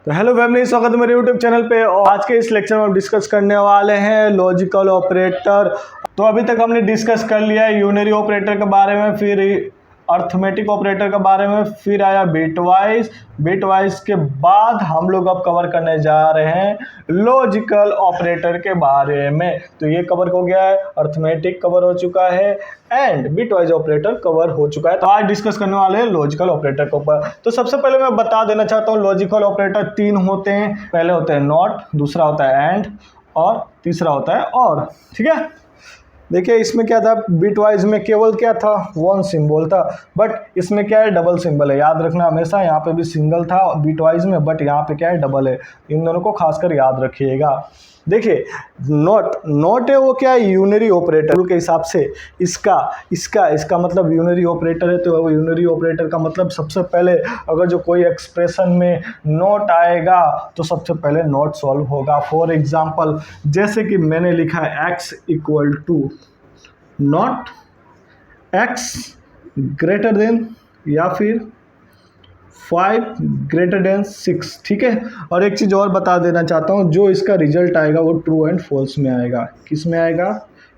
तो hello family, स्वागत है मेरे यूट्यूब चैनल पे। और आज के इस लेक्चर में हम डिस्कस करने वाले हैं लॉजिकल ऑपरेटर। तो अभी तक हमने डिस्कस कर लिया है यूनरी ऑपरेटर के बारे में, फिर अर्थमेटिक ऑपरेटर के बारे में, फिर आया बिटवाइज के बाद हम लोग अब कवर करने जा रहे हैं लॉजिकल ऑपरेटर के बारे में। तो ये कवर हो गया है, अर्थमेटिक कवर हो चुका है एंड बिटवाइज ऑपरेटर कवर हो चुका है। तो आज डिस्कस करने वाले हैं लॉजिकल ऑपरेटर के ऊपर। तो सबसे पहले मैं बता देना चाहता हूँ, लॉजिकल ऑपरेटर 3 होते हैं। पहले होते हैं नॉट, दूसरा होता है एंड और तीसरा होता है और। ठीक है, देखिए इसमें क्या था, बिटवाइज में केवल क्या था, वन सिंबल था, बट इसमें क्या है, डबल सिंबल है। याद रखना हमेशा, यहाँ पे भी सिंगल था बिटवाइज में, बट यहाँ पे क्या है, डबल है। इन दोनों को खासकर याद रखिएगा। देखिए नॉट है वो क्या है, यूनरी ऑपरेटर के हिसाब से इसका मतलब यूनरी ऑपरेटर है। तो यूनरी ऑपरेटर का मतलब सबसे पहले अगर जो कोई एक्सप्रेशन में नॉट आएगा तो सबसे पहले नॉट सॉल्व होगा। फॉर एग्जांपल जैसे कि मैंने लिखा है x equal to not x greater than या फिर 5 ग्रेटर देन 6। ठीक है, और एक चीज़ और बता देना चाहता हूँ, जो इसका रिजल्ट आएगा वो ट्रू एंड फॉल्स में आएगा। किस में आएगा,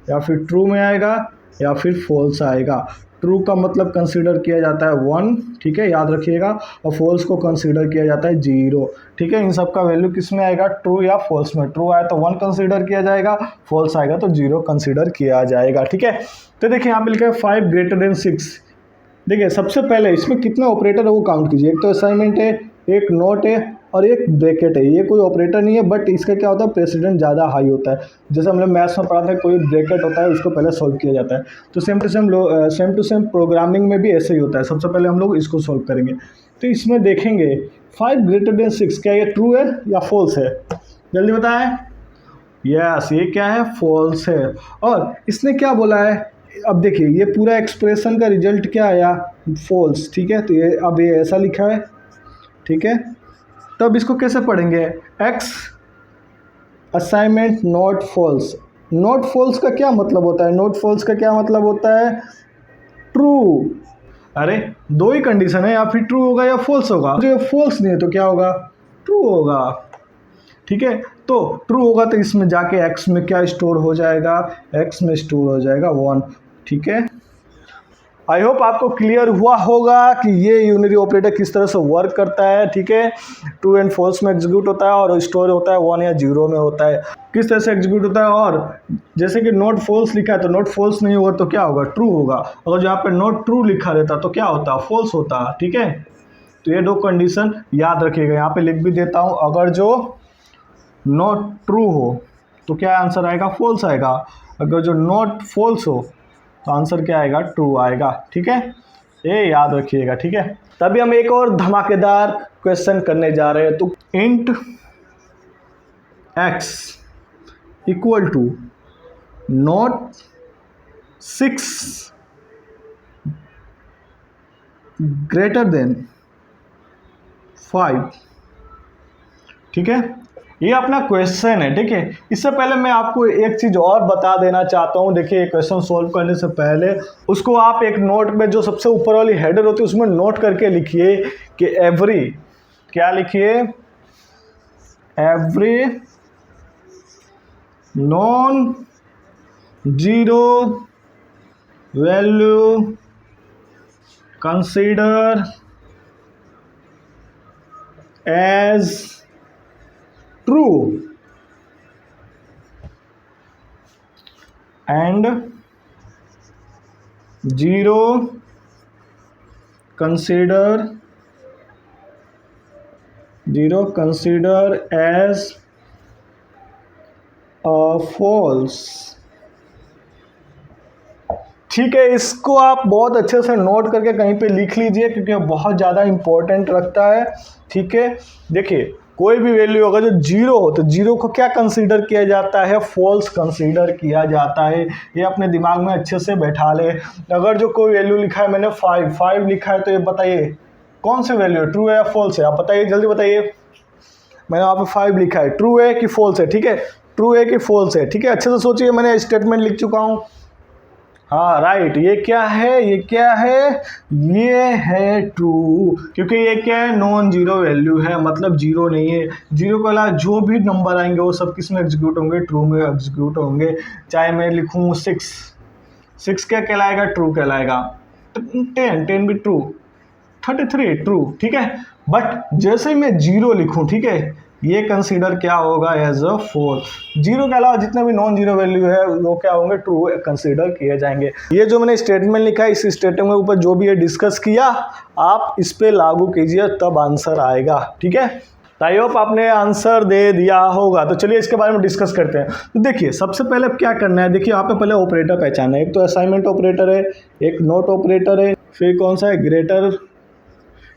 या फिर ट्रू में आएगा या फिर फॉल्स आएगा। ट्रू का मतलब कंसीडर किया जाता है 1, ठीक है, याद रखिएगा, और फॉल्स को कंसीडर किया जाता है 0। ठीक है, इन सब का वैल्यू किस में आएगा, ट्रू या फॉल्स में। ट्रू आए तो 1 कंसीडर किया जाएगा, फॉल्स आएगा तो 0 कंसीडर किया जाएगा। ठीक है, तो देखिए यहाँ पे लिखा है 5 ग्रेटर देन 6। देखिए सबसे पहले इसमें कितने ऑपरेटर है वो काउंट कीजिए। एक तो असाइनमेंट है, एक नोट है और एक ब्रैकेट है। ये कोई ऑपरेटर नहीं है, बट इसका क्या होता है, प्रेसिडेंस ज़्यादा हाई होता है। जैसे हमने मैथ्स में पढ़ा था, कोई ब्रैकेट होता है उसको पहले सॉल्व किया जाता है। तो सेम टू सेम प्रोग्रामिंग में भी ऐसे ही होता है। सबसे पहले हम लोग इसको सॉल्व करेंगे। तो इसमें देखेंगे 5 ग्रेटर देन 6, क्या ये ट्रू है या फॉल्स है, जल्दी बताएं। यस, ये क्या है, फॉल्स है। और इसने क्या बोला है, अब देखिए ये पूरा एक्सप्रेशन का रिजल्ट क्या आया, फॉल्स। ठीक है, तो ये अब ये ऐसा लिखा है। ठीक है, तो अब इसको कैसे पढ़ेंगे, X assignment not false. Not false का क्या मतलब होता है, नॉट फॉल्स का क्या मतलब होता है, ट्रू। अरे दो ही कंडीशन है, या फिर ट्रू होगा या फॉल्स होगा। जो फॉल्स नहीं है तो क्या होगा, ट्रू होगा। ठीक है, तो ट्रू होगा तो इसमें जाके x में क्या स्टोर हो जाएगा, x में स्टोर हो जाएगा 1। ठीक है, आई होप आपको क्लियर हुआ होगा कि ये यूनरी ऑपरेटर किस तरह से वर्क करता है। ठीक है, ट्रू एंड फॉल्स में एग्जीक्यूट होता है और स्टोर होता है 1 या 0 में होता है। किस तरह से एग्जीक्यूट होता है, और जैसे कि नॉट फॉल्स लिखा है तो नॉट फॉल्स नहीं होगा तो क्या होगा, ट्रू होगा। अगर यहाँ पे नॉट ट्रू लिखा रहता तो क्या होता, फॉल्स होता। ठीक है, तो ये दो कंडीशन याद रखिएगा। यहाँ पे लिख भी देता हूँ, अगर जो नॉट ट्रू हो तो क्या आंसर आएगा, फॉल्स आएगा। अगर जो नॉट फॉल्स हो तो आंसर क्या आएगा, ट्रू आएगा। ठीक है, ये याद रखिएगा। ठीक है, तभी हम एक और धमाकेदार क्वेश्चन करने जा रहे हैं। तो int x equal to not 6 greater than 5। ठीक है, ये अपना क्वेश्चन है। ठीक है, इससे पहले मैं आपको एक चीज़ और बता देना चाहता हूँ। देखिए क्वेश्चन सॉल्व करने से पहले उसको आप एक नोट में, जो सबसे ऊपर वाली हेडर होती है उसमें नोट करके लिखिए कि एवरी, क्या लिखिए, every non zero value consider as true and 0 consider as a false। ठीक है, इसको आप बहुत अच्छे से नोट करके कहीं पे लिख लीजिए, क्योंकि बहुत ज़्यादा इंपॉर्टेंट रखता है। ठीक है, देखिए कोई भी वैल्यू अगर जो 0 हो तो 0 को क्या कंसीडर किया जाता है, फॉल्स कंसीडर किया जाता है। ये अपने दिमाग में अच्छे से बैठा ले। अगर जो कोई वैल्यू लिखा है, मैंने 5 लिखा है, तो ये बताइए कौन सी वैल्यू है, ट्रू है या फॉल्स है, आप बताइए, जल्दी बताइए। मैंने वहाँ पे 5 लिखा है, ट्रू है कि फॉल्स है। ठीक है, ट्रू है कि फॉल्स है। ठीक है, अच्छे से सोचिए, मैंने स्टेटमेंट लिख चुका हूँ। हाँ राइट, ये क्या है, ये क्या है, ये है ट्रू, क्योंकि ये क्या है, नॉन जीरो वैल्यू है, मतलब जीरो नहीं है। जीरो के अलावा जो भी नंबर आएंगे वो सब किस में एग्जीक्यूट होंगे, ट्रू में एग्जीक्यूट होंगे। चाहे मैं लिखूँ 6 क्या कहलाएगा, ट्रू कहलाएगा। 10 भी ट्रू, 33 ट्रू, ठीक है। बट जैसे ही मैं जीरो लिखूँ, ठीक है, ये कंसीडर क्या होगा, एज अ फॉल्स। जीरो के अलावा जितने भी नॉन जीरो वैल्यू है वो क्या होंगे, ट्रू कंसीडर किए जाएंगे। ये जो मैंने स्टेटमेंट लिखा है, इस स्टेटमेंट के ऊपर जो भी ये डिस्कस किया आप इस पे लागू कीजिए, तब आंसर आएगा, ठीक है। आई होप आपने आंसर दे दिया होगा। तो चलिए इसके बारे में डिस्कस करते हैं। तो देखिए सबसे पहले अब क्या करना है, देखिए यहाँ पे पहले ऑपरेटर पहचाना है। एक तो असाइनमेंट ऑपरेटर है, एक नोट ऑपरेटर है, फिर कौन सा है, ग्रेटर,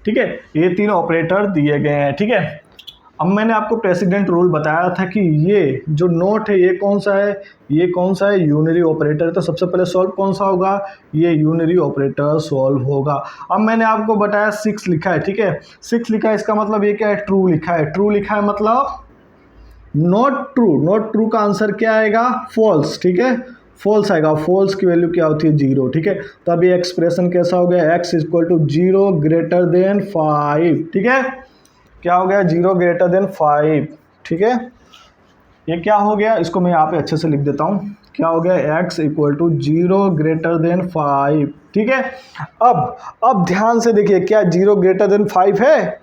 ठीक है। ये 3 ऑपरेटर दिए गए हैं, ठीक है। अब मैंने आपको प्रेसिडेंट रूल बताया था कि ये जो नोट है ये कौन सा है, ये कौन सा है, यूनरी ऑपरेटर। तो सबसे पहले सॉल्व कौन सा होगा, ये यूनरी ऑपरेटर सॉल्व होगा। अब मैंने आपको बताया 6 लिखा है, ठीक है, 6 लिखा है, इसका मतलब ये क्या है, ट्रू लिखा है। ट्रू लिखा है मतलब नॉट ट्रू, नॉट ट्रू का आंसर क्या आएगा, फॉल्स, ठीक है, फॉल्स आएगा। फॉल्स की वैल्यू क्या होती है, 0, ठीक है। तो अब ये एक्सप्रेशन कैसा हो गया, x equal to 0 greater than 5, ठीक है। क्या हो गया, 0 ग्रेटर देन 5, ठीक है। ये क्या हो गया, इसको मैं यहाँ पे अच्छे से लिख देता हूँ। क्या हो गया, x equal to 0 greater than 5, ठीक है। अब ध्यान से देखिए, क्या 0 ग्रेटर देन 5 है,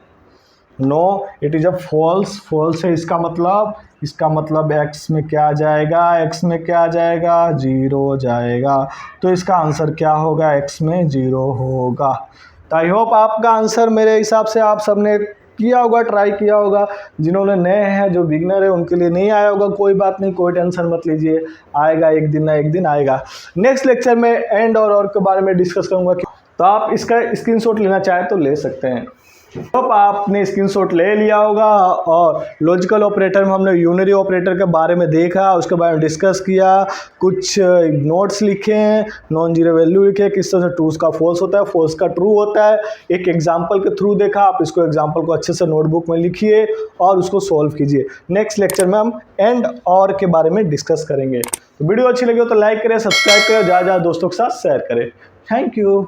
no, it is a false. False है, इसका मतलब x में क्या आ जाएगा, x में क्या आ जाएगा, 0 जाएगा। तो इसका आंसर क्या होगा, x में 0 होगा। तो आई होप आपका आंसर मेरे हिसाब से आप सबने किया होगा, ट्राई किया होगा। जिन्होंने नए हैं, जो बिगनर है, उनके लिए नहीं आया होगा, कोई बात नहीं, कोई टेंशन मत लीजिए, आएगा एक दिन ना एक दिन आएगा। नेक्स्ट लेक्चर में एंड और के बारे में डिस्कस करूंगा, तो आप इसका स्क्रीनशॉट लेना चाहे तो ले सकते हैं। तो आपने स्क्रीनशॉट ले लिया होगा। और लॉजिकल ऑपरेटर में हमने यूनरी ऑपरेटर के बारे में देखा, उसके बारे में डिस्कस किया, कुछ नोट्स लिखे हैं, नॉन जीरो वैल्यू लिखे, किस तरह से ट्रूज का फॉल्स होता है, फॉल्स का ट्रू होता है। एक एग्जांपल के थ्रू देखा, आप इसको एग्जांपल को अच्छे से नोटबुक में लिखिए और उसको सॉल्व कीजिए। नेक्स्ट लेक्चर में हम एंड और के बारे में डिस्कस करेंगे। तो वीडियो अच्छी लगी हो तो लाइक करें, सब्सक्राइब करें, ज़्यादा दोस्तों के साथ शेयर करें। Thank you.